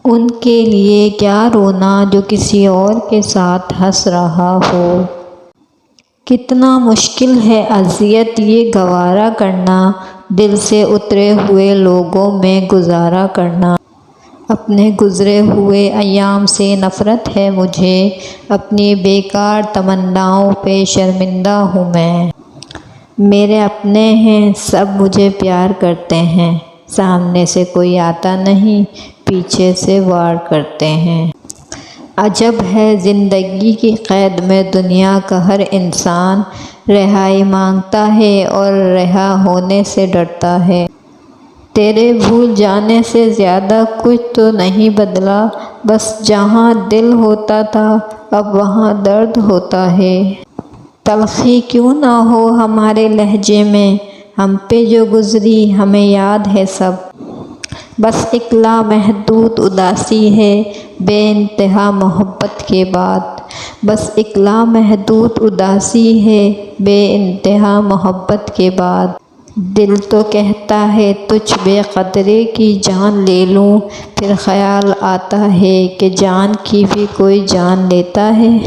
ان کے لیے کیا رونا جو کسی اور کے ساتھ ہنس رہا ہو۔ کتنا مشکل ہے اذیت یہ گوارا کرنا، دل سے اترے ہوئے لوگوں میں گزارا کرنا۔ اپنے گزرے ہوئے ایام سے نفرت ہے مجھے، اپنی بیکار تمناؤں پہ شرمندہ ہوں میں۔ میرے اپنے ہیں سب مجھے پیار کرتے ہیں، سامنے سے کوئی آتا نہیں، پیچھے سے وار کرتے ہیں۔ عجب ہے زندگی کی قید میں دنیا کا ہر انسان، رہائی مانگتا ہے اور رہا ہونے سے ڈرتا ہے۔ تیرے بھول جانے سے زیادہ کچھ تو نہیں بدلا، بس جہاں دل ہوتا تھا اب وہاں درد ہوتا ہے۔ تلخی کیوں نہ ہو ہمارے لہجے میں، ہم پہ جو گزری ہمیں یاد ہے سب۔ بس ایک لامحدود اداسی ہے بے انتہا محبت کے بعد، بس ایک لامحدود اداسی ہے بے انتہا محبت کے بعد۔ دل تو کہتا ہے تجھ بے قدرے کی جان لے لوں، پھر خیال آتا ہے کہ جان کی بھی کوئی جان لیتا ہے۔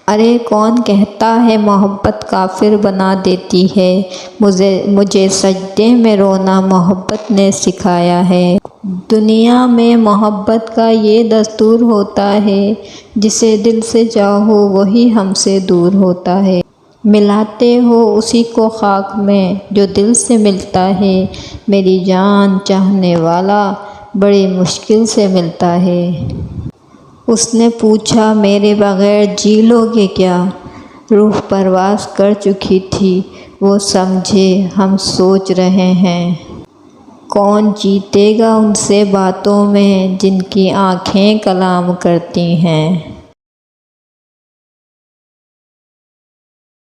ارے کون کہتا ہے محبت کافر بنا دیتی ہے، مجھے سجدے میں رونا محبت نے سکھایا ہے۔ دنیا میں محبت کا یہ دستور ہوتا ہے، جسے دل سے چاہو وہی ہم سے دور ہوتا ہے۔ ملاتے ہو اسی کو خاک میں جو دل سے ملتا ہے، میری جان چاہنے والا بڑی مشکل سے ملتا ہے۔ اس نے پوچھا میرے بغیر جی لو گے کیا، روح پرواز کر چکی تھی وہ سمجھے ہم سوچ رہے ہیں۔ کون جیتے گا ان سے باتوں میں جن کی آنکھیں کلام کرتی ہیں۔